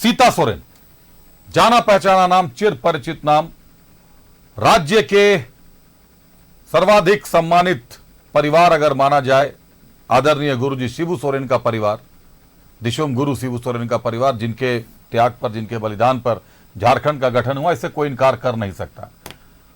सीता सोरेन, जाना पहचाना नाम, चिर परिचित नाम, राज्य के सर्वाधिक सम्मानित परिवार अगर माना जाए, आदरणीय गुरुजी शिबू सोरेन का परिवार, दिशोम गुरु शिबू सोरेन का परिवार, जिनके त्याग पर, जिनके बलिदान पर झारखंड का गठन हुआ, इससे कोई इनकार कर नहीं सकता।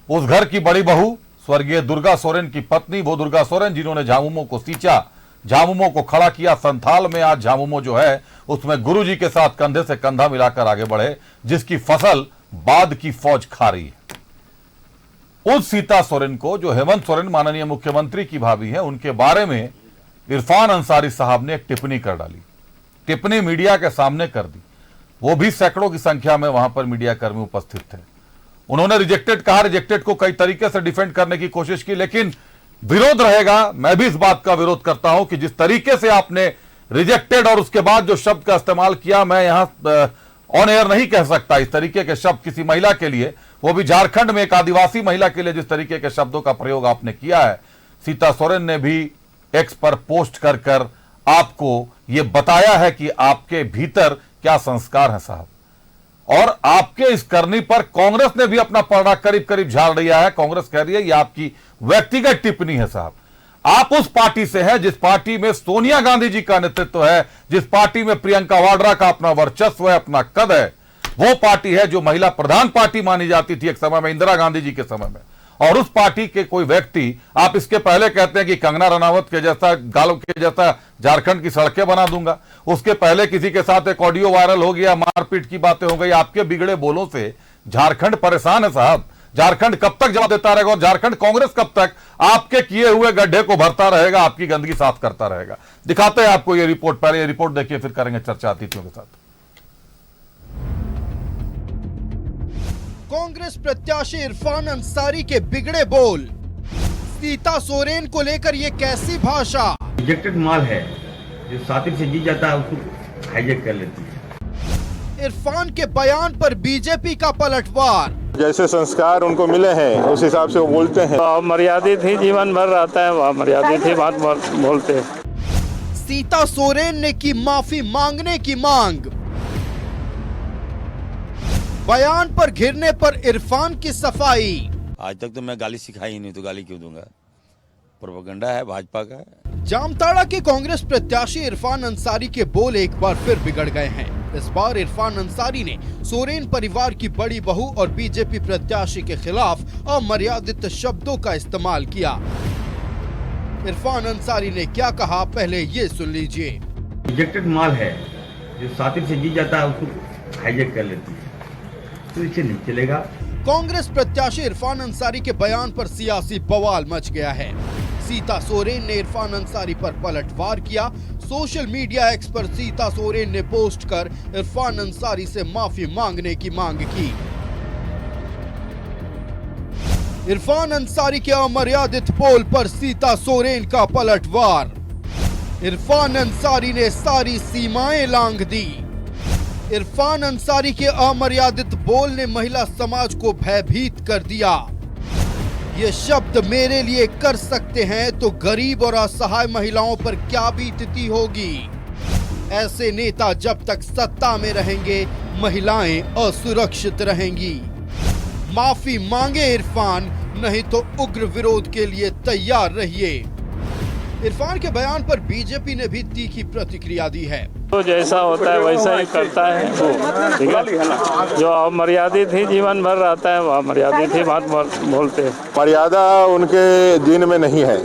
उस घर की बड़ी बहू स्वर्गीय दुर्गा सोरेन की पत्नी, वो दुर्गा सोरेन जिन्होंने झामुमो को सींचा, झामुमो को खड़ा किया। संथाल में आज झामुमो जो है उसमें गुरुजी के साथ कंधे से कंधा मिलाकर आगे बढ़े, जिसकी फसल बाद की फौज खा रही है। उस सीता सोरेन को, जो हेमंत सोरेन माननीय मुख्यमंत्री की भाभी है, उनके बारे में इरफान अंसारी साहब ने एक टिप्पणी कर डाली। टिप्पणी मीडिया के सामने कर दी, वो भी सैकड़ों की संख्या में वहां पर मीडिया कर्मी उपस्थित थे। उन्होंने रिजेक्टेड कहा, रिजेक्टेड को कई तरीके से डिफेंड करने की कोशिश की, लेकिन विरोध रहेगा। मैं भी इस बात का विरोध करता हूं कि जिस तरीके से आपने रिजेक्टेड और उसके बाद जो शब्द का इस्तेमाल किया, मैं यहां ऑन एयर नहीं कह सकता इस तरीके के शब्द किसी महिला के लिए, वो भी झारखंड में एक आदिवासी महिला के लिए जिस तरीके के शब्दों का प्रयोग आपने किया है। सीता सोरेन ने भी एक्स पर पोस्ट कर कर आपको यह बताया है कि आपके भीतर क्या संस्कार है साहब, और आपके इस करनी पर कांग्रेस ने भी अपना पर्दा करीब करीब झाड़ दिया है। कांग्रेस कह रही है ये आपकी व्यक्तिगत टिप्पणी है साहब। आप उस पार्टी से हैं जिस पार्टी में सोनिया गांधी जी का नेतृत्व है, जिस पार्टी में प्रियंका वाड्रा का अपना वर्चस्व है, अपना कद है। वो पार्टी है जो महिला प्रधान पार्टी मानी जाती थी एक समय में, इंदिरा गांधी जी के समय में। और उस पार्टी के कोई व्यक्ति, आप इसके पहले कहते हैं कि कंगना रनावत के जैसा, गालों के जैसा झारखंड की सड़कें बना दूंगा, उसके पहले किसी के साथ एक ऑडियो वायरल हो गया, मारपीट की बातें हो गई। आपके बिगड़े बोलों से झारखंड परेशान है साहब। झारखंड कब तक जवाब देता रहेगा, और झारखंड कांग्रेस कब तक आपके किए हुए गड्ढे को भरता रहेगा, आपकी गंदगी साफ करता रहेगा। दिखाते हैं आपको ये रिपोर्ट, पहले ये रिपोर्ट देखिए, फिर करेंगे चर्चा अतिथियों के साथ। कांग्रेस प्रत्याशी इरफान अंसारी के बिगड़े बोल, सीता सोरेन को लेकर ये कैसी भाषा। रिजेक्टेड माल है, जो साथी से जीत जाता है उसको हाईजेक कर लेती है। इरफान के बयान पर बीजेपी का पलटवार। जैसे संस्कार उनको मिले हैं उस हिसाब से वो बोलते हैं। मर्यादित ही जीवन भर रहता है, वह मर्यादित ही बात बोलते हैं। सीता सोरेन ने की माफी मांगने की मांग, बयान पर घिरने पर इरफान की सफाई। आज तक तो मैं गाली सिखाई ही नहीं, तो गाली क्यों दूंगा। प्रोपेगेंडा है भाजपा का। जामताड़ा के कांग्रेस प्रत्याशी इरफान अंसारी के बोल एक बार फिर बिगड़ गए हैं। इस बार इरफान अंसारी ने सोरेन परिवार की बड़ी बहू और बीजेपी प्रत्याशी के खिलाफ अमर्यादित शब्दों का इस्तेमाल किया। इरफान अंसारी ने क्या कहा, पहले ये सुन लीजिए। रिजेक्टेड माल है, जो साथी से जीत जाता है उसको हाईजेक कर लेती है, तो इसे नहीं चलेगा। कांग्रेस प्रत्याशी इरफान अंसारी के बयान पर सियासी बवाल मच गया है। सीता सोरेन ने इरफान अंसारी पर पलटवार किया। सोशल मीडिया एक्स पर सीता सोरेन ने पोस्ट कर इरफान अंसारी से माफी मांगने की मांग की। इरफान अंसारी के अमर्यादित पोल पर सीता सोरेन का पलटवार। इरफान अंसारी ने सारी सीमाएं लांघ दी। इरफान अंसारी के अमर्यादित बोल ने महिला समाज को भयभीत कर दिया। ये शब्द मेरे लिए कर सकते हैं तो गरीब और असहाय महिलाओं पर क्या बीतती होगी। ऐसे नेता जब तक सत्ता में रहेंगे, महिलाएं असुरक्षित रहेंगी। माफी मांगे इरफान, नहीं तो उग्र विरोध के लिए तैयार रहिए। इरफान के बयान पर बीजेपी ने भी तीखी प्रतिक्रिया दी है। तो जैसा होता है वैसा ही करता है वो, ठीक है। जो अमर्यादित ही जीवन भर रहता है, वह मर्यादित ही बात बोलते हैं। मर्यादा उनके दिन में नहीं है,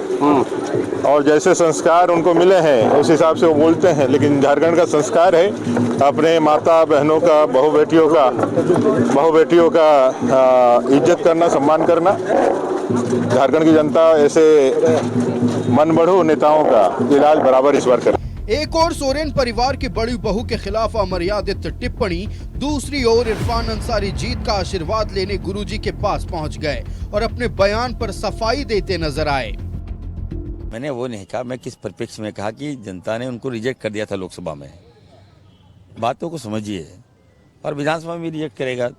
और जैसे संस्कार उनको मिले हैं उस हिसाब से वो बोलते हैं। लेकिन झारखंड का संस्कार है अपने माता बहनों का, बहु बेटियों का इज्जत करना, सम्मान करना। झारखंड की जनता ऐसे मन बढ़ो नेताओं का इलाज बराबर इस बार करे। एक और सोरेन परिवार की बड़ी बहू के खिलाफ अमर्यादित टिप्पणी, दूसरी ओर इरफान अंसारी जीत का आशीर्वाद लेने गुरुजी के पास पहुंच गए और अपने बयान पर सफाई देते नजर आए। मैंने वो नहीं कहा, मैं किस परिप्रेक्ष्य में कहा कि जनता ने उनको रिजेक्ट कर दिया था लोकसभा में। बातों को समझिए, और विधानसभा में रिजेक्ट करेगा।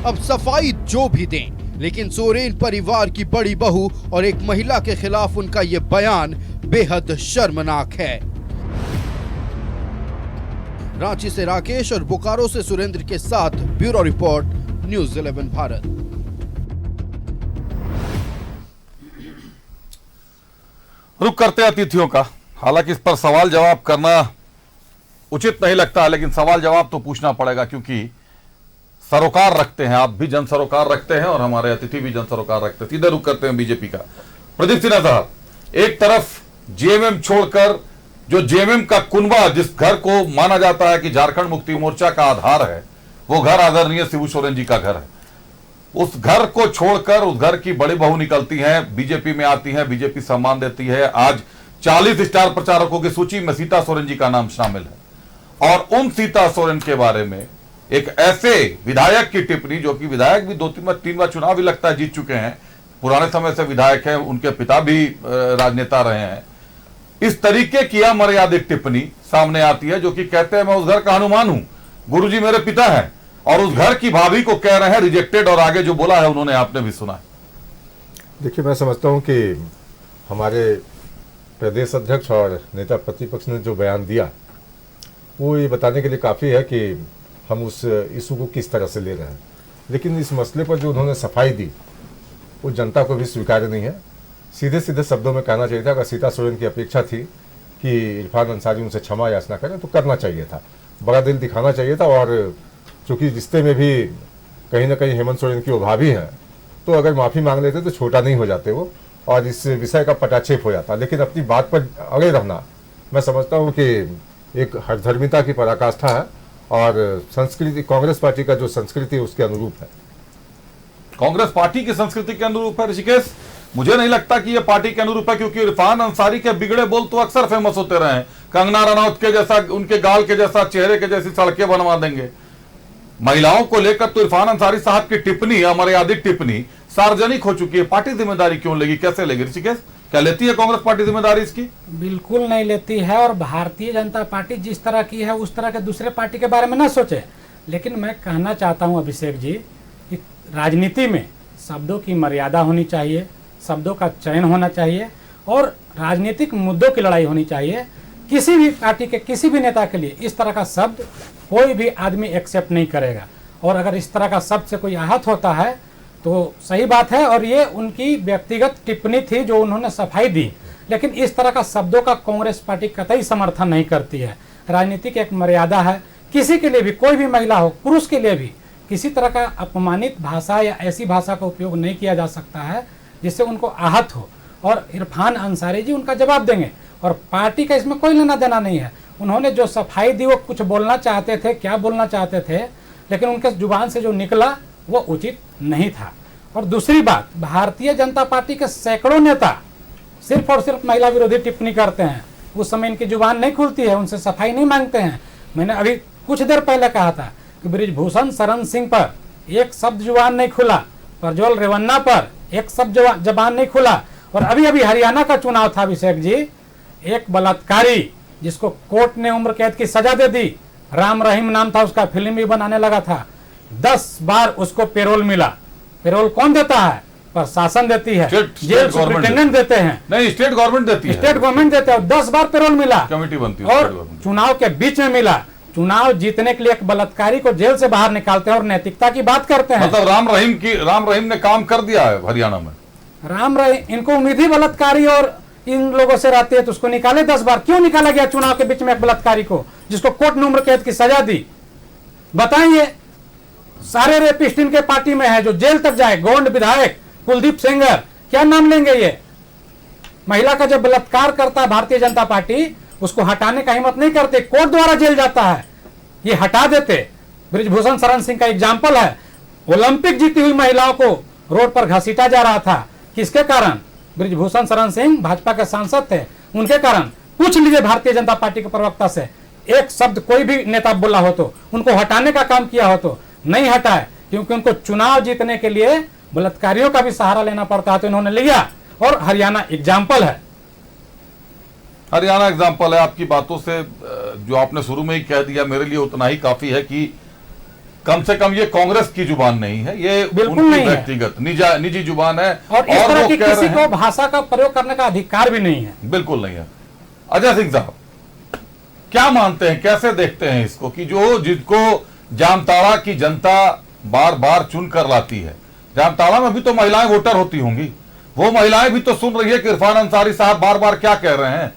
अब सफाई जो भी दें, लेकिन सोरेन परिवार की बड़ी बहू और एक महिला के खिलाफ उनका ये बयान बेहद शर्मनाक है। रांची से राकेश और बोकारो से सुरेंद्र के साथ ब्यूरो रिपोर्ट, न्यूज 11 भारत। रुक करते हैं अतिथियों का। हालांकि इस पर सवाल जवाब करना उचित नहीं लगता, लेकिन सवाल जवाब तो पूछना पड़ेगा, क्योंकि सरोकार रखते हैं, आप भी जन सरोकार रखते हैं और हमारे अतिथि भी जन सरोकार रखते हैं। सीधे रुक करते हैं बीजेपी का। प्रदीप सिन्हा साहब, एक तरफ जेएमएम छोड़कर जो जेएमएम का कुनबा, जिस घर को माना जाता है कि झारखंड मुक्ति मोर्चा का आधार है, वो घर आदरणीय शिबू सोरेन जी का घर है, उस घर को छोड़कर उस घर की बड़ी बहू निकलती हैं, बीजेपी में आती हैं, बीजेपी सम्मान देती है। आज 40 स्टार प्रचारकों की सूची में सीता सोरेन जी का नाम शामिल है, और उन सीता सोरेन के बारे में एक ऐसे विधायक की टिप्पणी, जो कि विधायक भी 2-3 बार चुनाव भी लगता है जीत चुके हैं, पुराने समय से विधायक हैं, उनके पिता भी राजनेता रहे हैं। इस तरीके की अमर्यादित टिप्पणी सामने आती है, जो कि कहते हैं मैं उस घर का हनुमान हूं, गुरुजी मेरे पिता हैं, और उस घर की भाभी को कह रहे हैं रिजेक्टेड, और आगे जो बोला है उन्होंने आपने भी सुना है। देखिए, मैं समझता हूं कि हमारे प्रदेश अध्यक्ष और नेता प्रतिपक्ष ने जो बयान दिया वो ये बताने के लिए काफ़ी है कि हम उस इशू को किस तरह से ले रहे हैं, लेकिन इस मसले पर जो उन्होंने सफाई दी वो जनता को भी स्वीकार्य नहीं है। सीधे सीधे शब्दों में कहना चाहिए था, अगर सीता सोरेन की अपेक्षा थी कि इरफान अंसारी उनसे क्षमा याचना करें तो करना चाहिए था, बड़ा दिल दिखाना चाहिए था। और चूंकि रिश्ते में भी कहीं ना कहीं हेमंत सोरेन की वो भाभी हैं, तो अगर माफ़ी मांग लेते तो छोटा नहीं हो जाते वो, और इस विषय का पटाक्षेप हो जाता। लेकिन अपनी बात पर अड़े रहना, मैं समझता हूँ कि एक हठधर्मिता की पराकाष्ठा है, और संस्कृति, कांग्रेस पार्टी का जो संस्कृति है उसके अनुरूप है। कांग्रेस पार्टी की संस्कृति के अनुरूप है ऋषिकेश? मुझे नहीं लगता कि यह पार्टी के अनुरूप है, क्योंकि इरफान अंसारी के बिगड़े बोल तो अक्सर फेमस होते रहे हैं। कंगना रनौत के जैसा, उनके गाल के जैसा, चेहरे के जैसी सड़कें बनवा देंगे। महिलाओं को लेकर तो इरफान अंसारी साहब की टिप्पणी, अमर्यादित टिप्पणी सार्वजनिक हो चुकी है। पार्टी जिम्मेदारी क्यों लेगी, कैसे लेगी ऋषिकेश? क्या लेती है कांग्रेस पार्टी जिम्मेदारी इसकी? बिल्कुल नहीं लेती है, और भारतीय जनता पार्टी जिस तरह की है उस तरह के दूसरे पार्टी के बारे में ना सोचे। लेकिन मैं कहना चाहता हूं अभिषेक जी कि राजनीति में शब्दों की मर्यादा होनी चाहिए, शब्दों का चयन होना चाहिए, और राजनीतिक मुद्दों की लड़ाई होनी चाहिए। किसी भी पार्टी के किसी भी नेता के लिए इस तरह का शब्द कोई भी आदमी एक्सेप्ट नहीं करेगा, और अगर इस तरह का शब्द से कोई आहत होता है तो सही बात है, और ये उनकी व्यक्तिगत टिप्पणी थी जो उन्होंने सफाई दी। लेकिन इस तरह का शब्दों का कांग्रेस पार्टी कतई समर्थन नहीं करती है। राजनीति की एक मर्यादा है, किसी के लिए भी, कोई भी महिला हो, पुरुष के लिए भी किसी तरह का अपमानित भाषा या ऐसी भाषा का उपयोग नहीं किया जा सकता है जिससे उनको आहत हो। और इरफान अंसारी जी उनका जवाब देंगे, और पार्टी का इसमें कोई लेना देना नहीं है। उन्होंने जो सफाई दी वो कुछ बोलना चाहते थे, क्या बोलना चाहते थे, लेकिन उनके जुबान से जो निकला वो उचित नहीं था। और दूसरी बात, भारतीय जनता पार्टी के सैकड़ों नेता सिर्फ और सिर्फ महिला विरोधी टिप्पणी करते हैं, उस समय इनकी जुबान नहीं खुलती है, उनसे सफाई नहीं मांगते हैं। मैंने अभी कुछ देर पहले कहा था कि बृजभूषण शरण सिंह पर एक शब्द जुबान नहीं खुला, प्रज्वल रेवन्ना पर एक शब्द जबान नहीं खुला, और अभी अभी हरियाणा का चुनाव था अभिषेक जी, एक बलात्कारी जिसको कोर्ट ने उम्र कैद की सजा दे दी, राम रहीम नाम था उसका, फिल्म भी बनाने लगा था, 10 बार उसको पेरोल मिला। पेरोल कौन देता है? प्रशासन देती है, जेल सुपरिटेंडेंट देते हैं, नहीं स्टेट गवर्नमेंट देती है, स्टेट गवर्नमेंट देते हैं। 10 बार पेरोल मिला, कमेटी बनती है, और चुनाव के बीच में मिला। चुनाव जीतने के लिए एक बलात्कारी को जेल से बाहर निकालते हैं और नैतिकता की बात करते हैं। मतलब राम रहीम ने काम कर दिया है हरियाणा में। राम रहीम, इनको उम्मीद ही बलात्कारी और इन लोगों से रहती है, तो उसको निकाले 10 बार। क्यों निकाला गया चुनाव के बीच में एक बलात्कारी को, जिसको कोर्ट ने उम्र कैद की सजा दी? बताइए, सारे रेपिस्ट इनके पार्टी में है जो जेल तक जाए। गोंड विधायक कुलदीप सेंगर, क्या नाम लेंगे ये? महिला का जब बलात्कार करता है भारतीय जनता पार्टी, उसको हटाने का हिम्मत नहीं करते, कोर्ट द्वारा जेल जाता है, ये हटा देते। बृजभूषण शरण सिंह का एग्जाम्पल है, ओलंपिक जीती हुई महिलाओं को रोड पर घसीटा जा रहा था, किसके कारण? बृजभूषण शरण सिंह भाजपा के सांसद थे, उनके कारण। पूछ लीजिए भारतीय जनता पार्टी के प्रवक्ता से, एक शब्द कोई भी नेता बोला हो तो, उनको हटाने का काम किया हो तो नहीं हटाए, क्योंकि उनको चुनाव जीतने के लिए बलात्कारियों का भी सहारा लेना पड़ता है, तो इन्होंने लिया। और हरियाणा एग्जाम्पल है, हरियाणा एग्जाम्पल है। आपकी बातों से जो आपने शुरू में ही कह दिया, मेरे लिए उतना ही काफी है कि कम से कम ये कांग्रेस की जुबान नहीं है, ये बिल्कुल उनकी नहीं व्यक्तिगत निजी जुबान है, और इस तरह की किसी को भाषा का प्रयोग करने का अधिकार भी नहीं है। बिल्कुल नहीं है। अजय सिंह साहब, क्या मानते हैं, कैसे देखते हैं इसको कि जो जिनको जामताड़ा की जनता बार बार चुन कर लाती है, जामताड़ा में भी तो महिलाएं वोटर होती होंगी, वो महिलाएं भी तो सुन रही है कि इरफान अंसारी साहब बार बार क्या कह रहे हैं।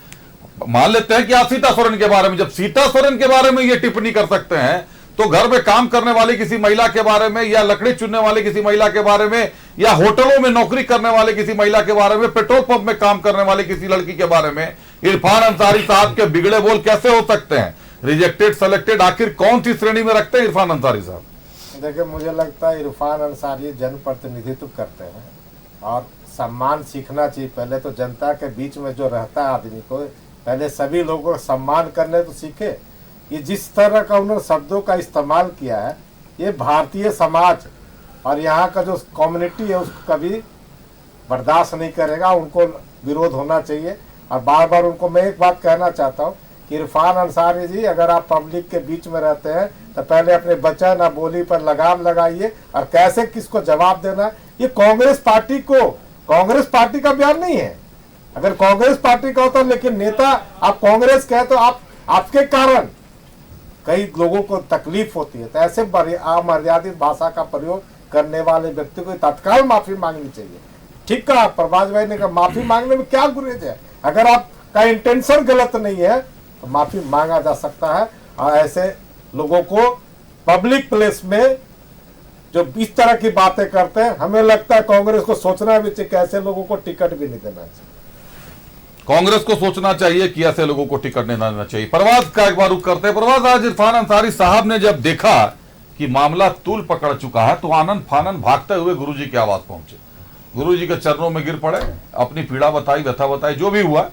मान लेते हैं कि आप सीता सोरेन के बारे में, जब सीता सोरेन के बारे में ये टिप्पणी कर सकते हैं तो घर में काम करने वाली किसी महिला के बारे में, या लकड़ी चुनने वाली किसी महिला के बारे में, या होटलों में नौकरी करने वाले किसी महिला के बारे में, पेट्रोल पंप में काम करने वाली किसी लड़की के बारे में इरफान अंसारी साहब के बिगड़े बोल कैसे हो सकते हैं? रिजेक्टेड सेलेक्टेड आखिर कौन सी श्रेणी में रखते हैं इरफान अंसारी साहब? देखिए, मुझे लगता है इरफान अंसारी जनप्रतिनिधित्व करते हैं और सम्मान सीखना चाहिए। पहले तो जनता के बीच में जो रहता है आदमी को, पहले सभी लोगों को सम्मान करने तो सीखे। ये जिस तरह का उन्होंने शब्दों का इस्तेमाल किया है, ये भारतीय समाज और यहाँ का जो कम्युनिटी है उसको कभी बर्दाश्त नहीं करेगा, उनको विरोध होना चाहिए। और बार बार उनको मैं एक बात कहना चाहता हूँ कि इरफान अंसारी जी, अगर आप पब्लिक के बीच में रहते हैं तो पहले अपने वचन और बोली पर लगाम लगाइए और कैसे किसको जवाब देना। ये कांग्रेस पार्टी का बयान नहीं है। अगर कांग्रेस पार्टी का होता, लेकिन नेता आप कांग्रेस कहे तो आपके कारण कई लोगों को तकलीफ होती है। तो ऐसे अमर्यादित भाषा का प्रयोग करने वाले व्यक्ति को तत्काल माफी मांगनी चाहिए। ठीक कहा प्रभाष भाई ने कहा, माफी मांगने में क्या गुरेज है? अगर आपका इंटेंशन गलत नहीं है तो माफी मांगा जा सकता है। और ऐसे लोगों को पब्लिक प्लेस में जो इस तरह की बातें करते हैं, हमें लगता है कांग्रेस को सोचना भी चाहिए कि ऐसे लोगों को टिकट भी नहीं देना चाहिए। कांग्रेस को सोचना चाहिए कि ऐसे लोगों को टिकट नहीं देना चाहिए। प्रवास का एक बार रुख करते हैं। प्रवास, आज इरफान अंसारी साहब ने जब देखा कि मामला तूल पकड़ चुका है तो आनंद फानन भागते हुए गुरुजी के आवास पहुंचे, गुरुजी के चरणों में गिर पड़े, अपनी पीड़ा बताई, व्यथा बताई, जो भी हुआ।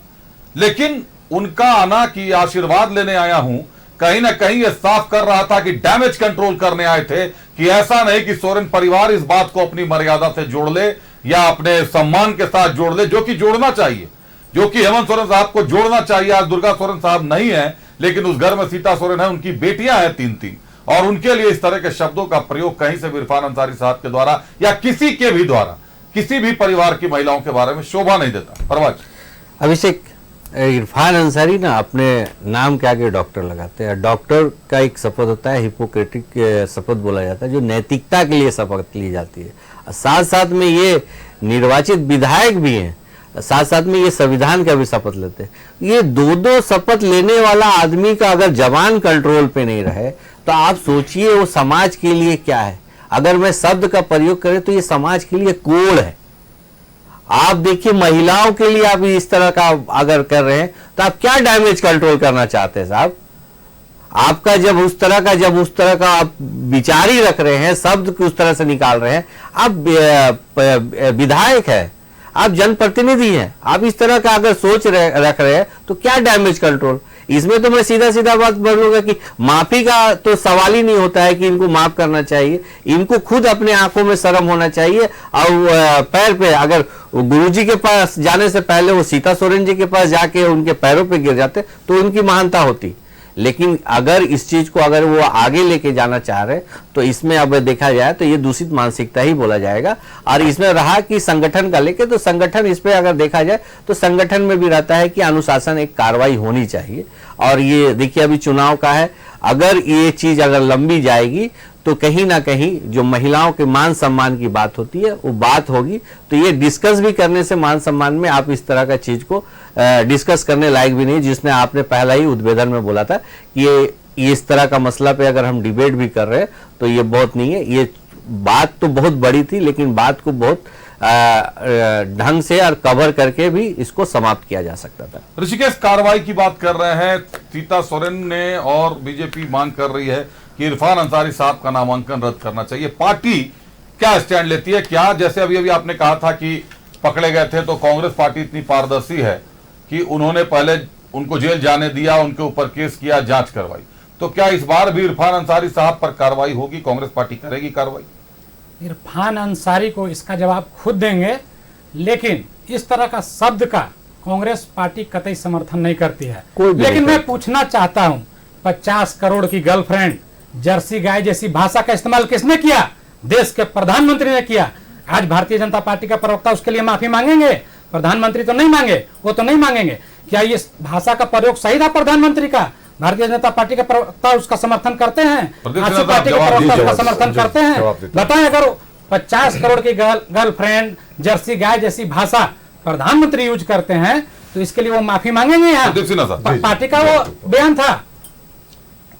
लेकिन उनका आना कि आशीर्वाद लेने आया हूं, कहीं ना कहीं यह साफ कर रहा था कि डैमेज कंट्रोल करने आए थे, कि ऐसा नहीं कि सोरेन परिवार इस बात को अपनी मर्यादा से जोड़ ले या अपने सम्मान के साथ जोड़ ले, जो कि जोड़ना चाहिए, जो कि हेमंत सोरेन साहब को जोड़ना चाहिए। आज दुर्गा सोरेन साहब नहीं है, लेकिन उस घर में सीता सोरेन है, उनकी बेटियां हैं 3-3, और उनके लिए इस तरह के शब्दों का प्रयोग कहीं से भी इरफान अंसारी साहब के द्वारा या किसी के भी द्वारा किसी भी परिवार की महिलाओं के बारे में शोभा नहीं देता। परवाज अभिषेक, इरफान अंसारी ना अपने नाम के आगे डॉक्टर लगाते हैं। डॉक्टर का एक शपथ होता है, हिपोक्रेटिक शपथ बोला जाता है, जो नैतिकता के लिए शपथ ली जाती है। साथ साथ में ये निर्वाचित विधायक भी हैं, साथ साथ में ये संविधान का भी शपथ लेते हैं। ये दो शपथ लेने वाला आदमी का अगर जबान कंट्रोल पे नहीं रहे तो आप सोचिए वो समाज के लिए क्या है। अगर मैं शब्द का प्रयोग करें तो ये समाज के लिए कोड़ है। आप देखिए, महिलाओं के लिए आप इस तरह का अगर कर रहे हैं तो आप क्या डैमेज कंट्रोल करना चाहते हैं साहब? आपका जब उस तरह का आप विचार ही रख रहे हैं, शब्द को उस तरह से निकाल रहे हैं, आप विधायक है, आप जनप्रतिनिधि हैं, आप इस तरह का अगर सोच रख रहे हैं तो क्या डैमेज कंट्रोल? इसमें तो मैं सीधा बात बोलूंगा कि माफी का तो सवाल ही नहीं होता है कि इनको माफ करना चाहिए। इनको खुद अपने आंखों में शर्म होना चाहिए और पैर पे, अगर गुरुजी के पास जाने से पहले वो सीता सोरेन जी के पास जाके उनके पैरों पे गिर जाते तो उनकी महानता होती। लेकिन अगर इस चीज को अगर वो आगे लेके जाना चाह रहे तो इसमें अब देखा जाए तो ये दूषित मानसिकता ही बोला जाएगा। और इसमें रहा कि संगठन का लेके, तो संगठन इस पे अगर देखा जाए तो संगठन में भी रहता है कि अनुशासन, एक कार्रवाई होनी चाहिए। और ये देखिए, अभी चुनाव का है, अगर ये चीज अगर लंबी जाएगी तो कहीं ना कहीं जो महिलाओं के मान सम्मान की बात होती है वो बात होगी। तो ये डिस्कस भी करने से मान सम्मान में आप इस तरह का चीज को डिस्कस करने लायक भी नहीं, जिसने आपने पहला ही उद्भेदन में बोला था कि ये इस तरह का मसला पे अगर हम डिबेट भी कर रहे हैं तो ये बहुत नहीं है। ये बात तो बहुत बड़ी थी, लेकिन बात को बहुत ढंग से और कवर करके भी इसको समाप्त किया जा सकता था। ऋषिकेश, कार्रवाई की बात कर रहे हैं, सीता सोरेन ने और बीजेपी मांग कर रही है कि इरफान अंसारी साहब का नामांकन रद्द करना चाहिए। पार्टी क्या स्टैंड लेती है? क्या, जैसे अभी आपने कहा था कि पकड़े गए थे तो कांग्रेस पार्टी इतनी पारदर्शी है कि उन्होंने पहले उनको जेल जाने दिया, उनके ऊपर केस किया, जांच करवाई, तो क्या इस बार भी इरफान अंसारी साहब पर कार्रवाई होगी? कांग्रेस पार्टी करेगी कार्रवाई? इरफान अंसारी को इसका जवाब खुद देंगे, लेकिन इस तरह का शब्द का कांग्रेस पार्टी कतई समर्थन नहीं करती है। लेकिन मैं पूछना चाहता हूं, 50 करोड़ की गर्लफ्रेंड, जर्सी गाय जैसी भाषा का इस्तेमाल किसने किया? देश के प्रधानमंत्री ने किया। आज भारतीय जनता पार्टी का प्रवक्ता उसके लिए माफी मांगेंगे? प्रधानमंत्री तो नहीं मांगे, वो तो नहीं मांगेंगे। क्या ये भाषा का प्रयोग सही था प्रधानमंत्री का? भारतीय जनता पार्टी के प्रवक्ता उसका समर्थन करते हैं, प्रदीप आजसू सिन्हा पार्टी के जवाब प्रवक्ता दीजिए, उसका समर्थन करते हैं। जवाब दीजिए। बताएं, अगर 50 करोड़ की गर्लफ्रेंड जर्सी गाय जैसी भाषा प्रधानमंत्री यूज करते हैं तो इसके लिए वो माफी मांगेंगे यहाँ? प्रदीप सिन्हा साहब, पार्टी का वो बयान था।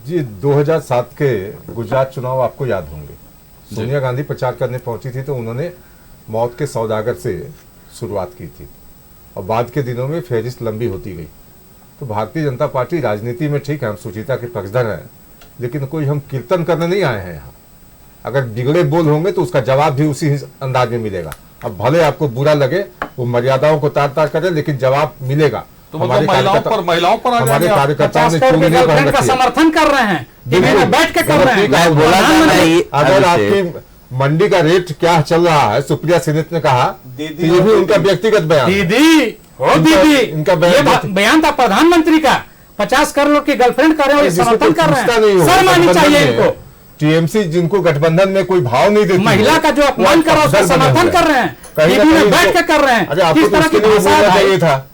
जी 2007 के गुजरात चुनाव आपको याद होंगे, सोनिया गांधी प्रचार करने पहुंची थी तो उन्होंने मौत के सौदागर से शुरुआत की थी और बाद के दिनों में फहरिस्त लंबी होती गई। तो भारतीय जनता पार्टी राजनीति में ठीक है, हम सुचिता के पक्षधर हैं, लेकिन कोई हम कीर्तन करने नहीं आए हैं यहाँ। अगर बिगड़े बोल होंगे तो उसका जवाब भी उसी अंदाज में मिलेगा। अब भले आपको बुरा लगे, वो मर्यादाओं को तार तार करे, लेकिन जवाब मिलेगा। तो मतलब महिलाओं पर आ हमारे जाएंगे आप। कार्यकर्ताओं ने 50 करोड़ चूड़ी की नहीं पहन गर्लफ्रेंड का रखी है। समर्थन कर रहे हैं, टीवी में बैठ के कर रहे हैं। मैं बोला था ना, अगर आपकी मंडी का रेट क्या चल रहा है, सुप्रिया सिन्हा ने कहा, तो ये भी उनका व्यक्तिगत बयान है। दीदी हो दीदी, इनका ये बयान था प्रधानमंत्री का। 50 करोड़ की गर्लफ्रेंड कर रहे हैं, समर्थन कर रहे हैं, शर्म आनी चाहिए इनको। टीएमसी जिनको गठबंधन में कोई भाव नहीं देती, महिला का जो अपमान कर रहा है उसका समर्थन कर रहे हैं, कहीं ना टीवी में कहीं बैठ तो- के कर रहे हैं। अरे आपको किस तो तरह की उसके लिए भाषा है बोलना भाई? चाहिए था।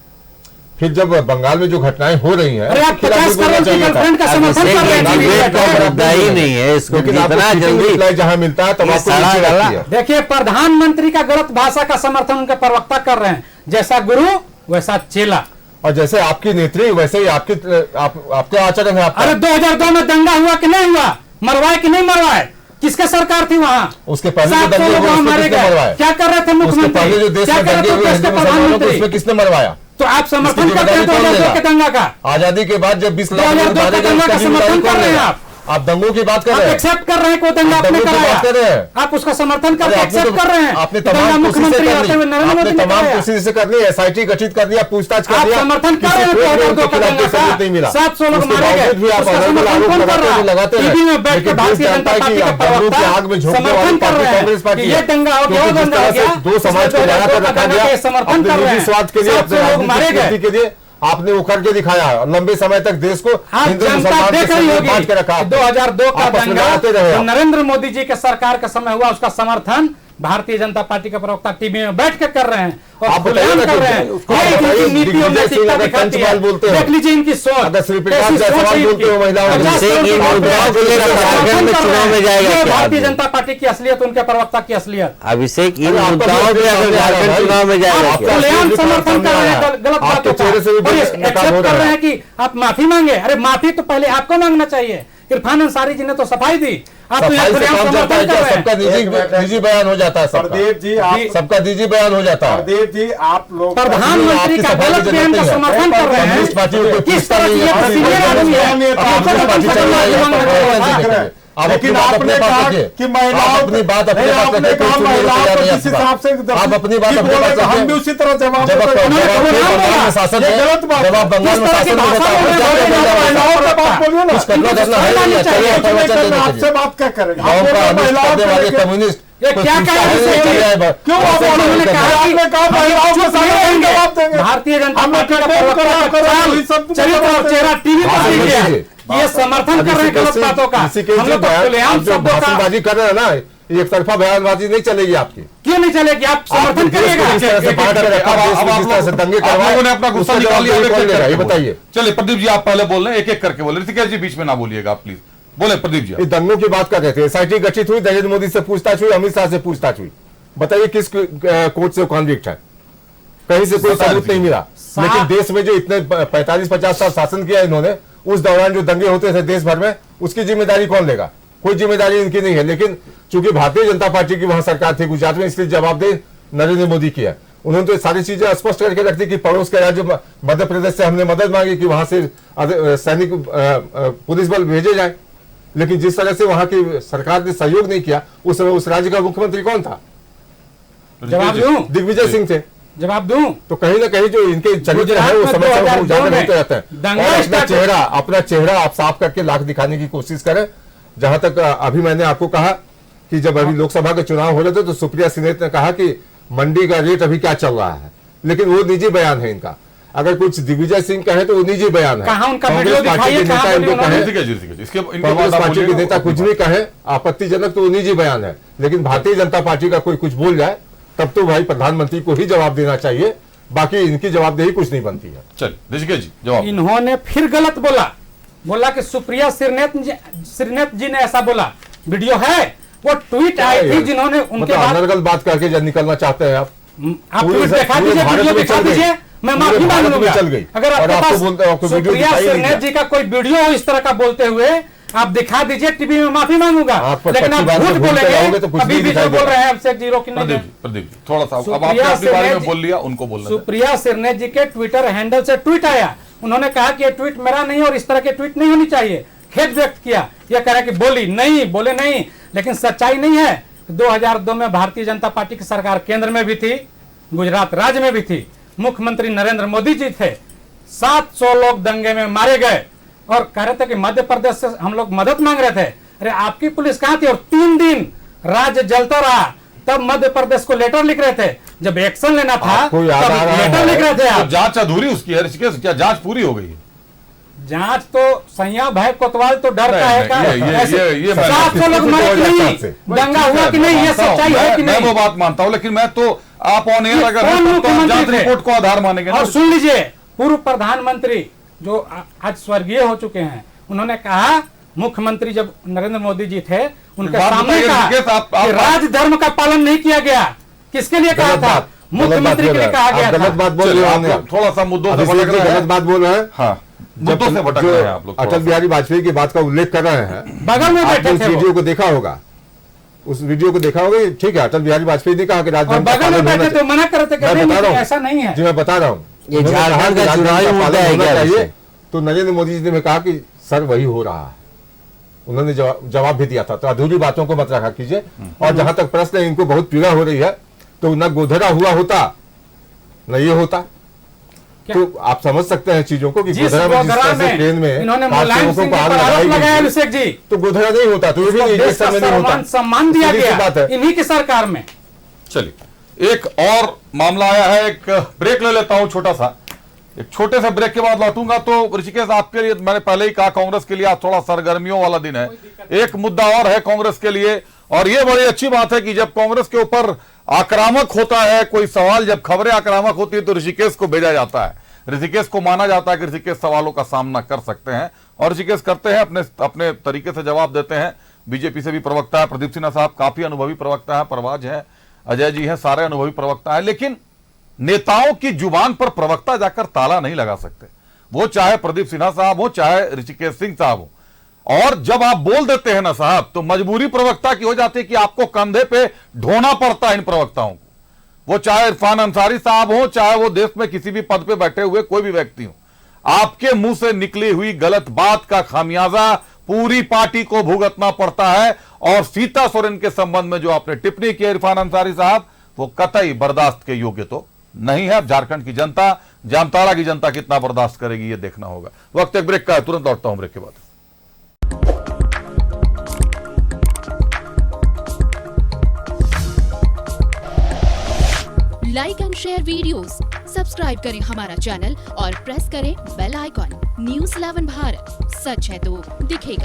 फिर जब बंगाल में जो घटनाएं हो रही हैं, अरे आप उसके खिलाफ 50 भी बोलना करोड़ की चाहिए था। गर्लफ्रेंड का समर्थन कर रहे हैं टीवी में बैठ के। मुद्दा ही नहीं है इसको, लेकिन आपको जितना किसी जल्दी रिप्लाई जहां मिलता है तब ये आपको सारा नीचे गला- लगती है। देखिए, प्रधानमंत्री का गलत भाषा का समर्थन उनके प्रवक्ता कर रहे हैं। जैसा गुरु वैसा चेला। और जैसे आपकी नेत्री वैसे ही आपके आचरण है आपका। अरे 2002 में दंगा हुआ कि नहीं हुआ? मरवाए कि नहीं मरवाए? किसके सरकार थी वहां? उसके पहले जो 700 दंगे लोग हुए वहां उसमें मारे किसने गए। मरवाया? क्या कर रहे थे उसके मुख्यमंत्री? पहले जो देश क्या में कर रहे दंगे थे हुए देश हिंदू के मुसलमानों को, प्रधानमंत्री? उसमें किसने मरवाया? तो आप समर्थन इसकी करते हैं जिम्मेदारी कौन 2002 के लेगा? दंगा का? आजादी के बाद जब 20 लाख लोग 2002 मारे का गए, दंगा उसका का जिम्मेदारी समर्थन कौन कर रहे हैं लेगा? आप? आप दंगों की बात कर आप रहे हैं। एक्सेप्ट कर रहे हैं को दंगा आप आपने दंगों की बात कर रहे कराया? हैं। आप उसका समर्थन करके अरे एक्सेप्ट कर रहे हैं? आपने दंगा तमाम मुख्यमंत्री आते हुए नरेंद्र मोदी ने कराया। कोशिश से कर ली, एसआईटी गठित कर दिया, पूछताछ कर आप दिया, समर्थन कर किसी रहे हैं कोर्ट में 2002 उनके का खिलाफ दंगा कोई सबूत नहीं मिला। का? 700 लोग उसके मारे बावजूद भी गए। आप उसका अनर्गल समर्थन आरोप कौन कर लगाते रहा हैं, लगाते हैं। टीवी में बैठ के लेकिन भारतीय देश जनता जानता है पार्टी कि के आप दंगों की आग में प्रवक्ता झोंकने वाली समर्थन कर पार्टी रहे कांग्रेस हैं पार्टी कि है। ये दंगा हो गया, वो क्योंकि जिस दंगा हो तरह से गया। दो समाज को लड़ा कर रखा गया, समर्थन अपने कर रहे निजी हैं। स्वार्थ के लिए, अपने 700 लोग मारे राजनीतिक गए। पूर्ति के लिए आपने वो करके दिखाया है और लंबे समय तक देश को आप हिंदू जनता मुसलमान के देख रही साथ बांट के रखा होगी आपने। 2002 का आपस में दंगा लड़ाते रहे जो आप। नरेंद्र मोदी जी के सरकार का समय हुआ, उसका समर्थन भारतीय जनता पार्टी के प्रवक्ता टीवी में बैठ के कर रहे हैं और आप बताइए खुलेआम ना कर कि रहे हैं। उसको ये बताइए, इनकी नीति और दिग्विजय सिंह नैतिकता अगर दिखाती है। पंचमाल बोलते हैं, देख लीजिए इनकी सोच, अगर श्री प्रकाश कैसी जायसवाल सोच है बोलते हो इनकी। महिलाओं के लिए, 50 अभिषेक करोड़ इन की मुद्दाओं को लेकर समर्थन झारखंड में कर चुनाव रहे में हैं। जाएगा ये क्या भारतीय आदमी? जनता पार्टी की असलियत, उनके प्रवक्ता की असलियत। अभिषेक इन अरे आपका मुद्दाओं पे अगर झारखंड चुनाव में जाएगा आपका क्या? खुलेआम असली समर्थन कर रहे हैं सामने गलत आया है। बातों आपके का चेहरे से भी और ये नकाब एक्सेप्ट हो कर रहा रहे है। हैं कि आप माफी मांगे। अरे माफी तो पहले आपको मांगना चाहिए। इरफान अंसारी जी ने तो सफाई दी, आप तो यहाँ सफाई से खुलेआम काम चलता है समर्थन कर क्या? रहे सबका हैं। निजी बयान हो जाता है, प्रदीप जी आप सबका निजी बयान हो जाता है। प्रदीप जी आप लोग प्रधानमंत्री का आपकी गलत सफाई बयान का की समर्थन कर रहे कम्युनिस्ट पार्टी को हैं। कोई किस पूछता तरह की नहीं ये है, सीनियर आदमी है? कम्युनिस्ट पार्टी चल रहा है, आप अपनी बात अपने पास रखिए। कि महिलाओं आप अपनी बात अपने नहीं, पास आपने रखिए, कहा कोई सुनने को महिलाओं तैयार को नहीं जिस है हिसाब से आप अपनी बात कि अपने बोले पास तो हम रखिए। भी उसी तरह जवाब जब देते हैं। आप बंगाल में शासन ये है, गलत बात जब आप बंगाल में किस तरह की शासन में भाषा बताओ, बोल क्या रहे हैं? क्या महिलाओं का बात बोलिए ना। कुछ करना करना है इनको नहीं, चाहिए, अच्छा कुछ प्रवचन देने के आपसे लिए। बात क्या करेंगे? गाँव का अनिष्ट महिलाओं करने को वाले लेके- कम्युनिस्ट ये कोई क्या पूछता कहा है इसे? नहीं, चल रहा है, क्यों आप ऐसे उन्होंने नहीं कहा करते। कि आपने कहा महिलाओं को समान जवाब देंगे। भारतीय जनता हमने पार्टी का कंडेम प्रवक्ता करा, का करा, चाल, ये सब चरित्र और चेहरा टीवी पर भाषण दिख गया। दीजिए। ये समर्थन कर रहे हैं गलत बातों का। हम लोग तो खुलेआम जो शब्दों का भाषणबाजी कर रहे हैं ना, एक तरफा बयानबाजी नहीं चलेगी आपकी। क्यों नहीं चलेगी? आप आपने समर्थन देश को करिएगा। जिस तरह से बांट के रखा, देश में जिस तरह से दंगे करवाए, लोगों ने अपना गुस्सा उसका निकाल लिया, जवाब एक-एक कौन लेगा? करके ये बताइए। चलिए प्रदीप जी, आप पहले बोल रहे हैं, एक एक करके बोले। ऋषिकेश जी बीच में ना बोलिएगा आप, प्लीज बोले प्रदीप जी। ये दंगों की बात कर रहे थे, एसआईटी गठित हुई, नरेंद्र मोदी से पूछताछ हुई, अमित शाह से पूछताछ हुई। बताइए किस कोर्ट से कॉन्विक्ट है? कहीं से कोई सबूत नहीं मिला। लेकिन देश में जो इतने 45-50 साल शासन किया इन्होंने, उस दौरान जो दंगे होते थे देश भर में, उसकी जिम्मेदारी कौन लेगा? कोई जिम्मेदारी इनकी नहीं है। लेकिन चूंकि भारतीय जनता पार्टी की वहां सरकार थी गुजरात में, इसलिए जवाबदेह नरेंद्र मोदी की है। उन्होंने तो सारी चीजें स्पष्ट करके रख दी कि पड़ोस के राज्य मध्य प्रदेश से हमने मदद मांगी कि वहां से सैनिक पुलिस बल भेजे जाए। लेकिन जिस तरह से वहां की सरकार ने सहयोग नहीं किया, उस समय उस राज्य का मुख्यमंत्री कौन था? जवाब दूं? दिग्विजय सिंह थे। जवाब दूं? तो कहीं ना कहीं जो इनके चरित्र है वो समय समय पर उजागर होते रहते हैं। और अपना चेहरा आप साफ करके लाख दिखाने की कोशिश करें। जहां तक अभी मैंने आपको कहा कि जब अभी लोकसभा के चुनाव हो रहे थे तो सुप्रिया सिन्हा ने कहा कि मंडी का रेट अभी क्या चल रहा है, लेकिन वो निजी बयान है इनका। अगर कुछ दिग्विजय सिंह कहे तो वो निजी बयान है। कहाँ उनका कांग्रेस वीडियो पार्टी के दिखाइए, नेता कहाँ इनको बोली कहे, ऋषिकेश जी, ऋषिकेश, इसके इनके कांग्रेस बाद आप पार्टी के बोलिएगा, नेता कुछ भी कहे आपत्तिजनक, तो वो निजी बयान है। लेकिन भारतीय जनता पार्टी का कोई कुछ बोल जाए तब तो भाई प्रधानमंत्री को ही जवाब देना चाहिए, बाकी इनकी जवाबदेही कुछ नहीं बनती है। चल ऋषिकेश जी जवाब। इन्होंने फिर गलत बोला। बोला कि सुप्रिया श्रीनेत जी ने ऐसा बोला, वीडियो है, वो ट्वीट आई थी जिन्होंने उनके बाद अनर्गल बात करके जब निकलना चाहते हैं आप ट्वीट दिखा दीजिए, वीडियो दिखा दीजिए, मैं माफी मांगूंगा। अगर आपके पास सुप्रिया श्रीनेत जी का कोई वीडियो हो इस तरह का बोलते हुए आप दिखा दीजिए, टीवी में माफी मांगूंगा। लेकिन आप झूठ बोलेंगे, अभी भी जो बोल रहे हैं अभिषेक जी रोक नहीं। प्रदीप थोड़ा सा अब आपने अपने बारे में बोल लिया, उनको बोलना। सुप्रिया श्रीनेत जी के ट्विटर हैंडल से ट्वीट आया, उन्होंने कहा कि ये ट्वीट मेरा नहीं और इस तरह के ट्वीट नहीं होनी चाहिए, खेद व्यक्त किया। यह कह रहा कि बोले नहीं, लेकिन सच्चाई नहीं है। 2002 में भारतीय जनता पार्टी की सरकार केंद्र में भी थी, गुजरात राज्य में भी थी, मुख्यमंत्री नरेंद्र मोदी जी थे, 700 लोग दंगे में मारे गए और कह रहे थे कि मध्य प्रदेश से हम लोग मदद मांग रहे थे। अरे आपकी पुलिस कहां थी? और 3 दिन राज्य जलता रहा, तब मध्य प्रदेश को लेटर लिख रहे थे। जब एक्शन लेना था तब लेटर लिख रहे थे आप। जांच अधूरी उसकी है ऋषिकेश, क्या जांच पूरी हो गई है? जांच तो सैया भाई कोतवाल तो डर का है, 700 लोग मरे कि नहीं, दंगा हुआ कि नहीं, ये सच्चाई है कि नहीं? मैं वो बात मानता हूं, लेकिन मैं तो आप ऑन एयर अगर जांच रिपोर्ट को आधार मानेंगे। और सुन लीजिए, पूर्व प्रधानमंत्री जो आज स्वर्गीय हो चुके हैं, उन्होंने कहा, मुख्यमंत्री जब नरेंद्र मोदी जी थे उनके सामने कहा कि राजधर्म का पालन नहीं किया गया। किसके लिए कहा था? मुख्यमंत्री के लिए कहा गया था। गलत बात बोल रहे हैं, थोड़ा सा मुद्दों से गलत बात बोल रहे हैं। हाँ, मुद्दों से भटक रहे हैं आप लोग। अटल बिहारी वाजपेयी की बात का उल्लेख कर रहे हैं, बगल में बैठे थे, वीडियो को देखा होगा, उस वीडियो को देखा होगा। ठीक है, अटल बिहारी वाजपेयी ने कहा कि राजधर्म बगल में बैठे थे, मना करते ऐसा नहीं है। जी मैं बता रहा हूँ, ये झारखंड का चुनावी मुद्दा है। तो नरेंद्र मोदी जी ने कहा कि सर वही हो रहा है, उन्होंने जवाब भी दिया था। तो अधूरी बातों को मत रखा कीजिए। और जहां तक प्रश्न है, इनको बहुत पीड़ा हो रही है, तो न गोधरा हुआ होता न ये होता। तो आप समझ सकते हैं चीजों को कि गोधरा में जिस तरह से ट्रेन में इन्होंने मुलायम सिंह पर आरोप लगाया अभिषेक जी, तो गोधरा नहीं होता, तो ये भी सम्मान दिया गया इन्हीं की सरकार में। चलिए एक और मामला आया है, एक ब्रेक ले लेता हूं छोटा सा। एक छोटे से ब्रेक के बाद लौटूंगा। तो ऋषिकेश आपके लिए मैंने पहले ही कहा, कांग्रेस के लिए आज थोड़ा सरगर्मियों वाला दिन है। एक मुद्दा और है कांग्रेस के लिए, और ये बड़ी अच्छी बात है कि जब कांग्रेस के ऊपर आक्रामक होता है कोई सवाल, जब खबरें आक्रामक होती है तो ऋषिकेश को भेजा जाता है। ऋषिकेश को माना जाता है कि ऋषिकेश सवालों का सामना कर सकते हैं, और ऋषिकेश करते हैं, अपने तरीके से जवाब देते हैं। बीजेपी से भी प्रवक्ता है प्रदीप सिन्हा साहब, काफी अनुभवी प्रवक्ता है, परवाज है, अजय जी हैं, सारे अनुभवी प्रवक्ता है। लेकिन नेताओं की जुबान पर प्रवक्ता जाकर ताला नहीं लगा सकते, वो चाहे प्रदीप सिन्हा साहब हो चाहे ऋषिकेश सिंह साहब हो। और जब आप बोल देते हैं ना साहब, तो मजबूरी प्रवक्ता की हो जाती है कि आपको कंधे पे ढोना पड़ता है इन प्रवक्ताओं को। वो चाहे इरफान अंसारी साहब हो, चाहे वो देश में किसी भी पद पे बैठे हुए कोई भी व्यक्ति हो, आपके मुंह से निकली हुई गलत बात का खामियाजा पूरी पार्टी को भुगतना पड़ता है। और सीता सोरेन के संबंध में जो आपने टिप्पणी की इरफान अंसारी साहब, वो कतई बर्दाश्त के योग्य तो नहीं है। अब झारखंड की जनता, जामताड़ा की जनता कितना बर्दाश्त करेगी ये देखना होगा। वक्त एक ब्रेक का है, तुरंत लौटता हूं ब्रेक के बाद। Like and share videos, subscribe करें हमारा चैनल और प्रेस करें बेल आइकॉन। न्यूज़ 11 भारत, सच है तो दिखेगा।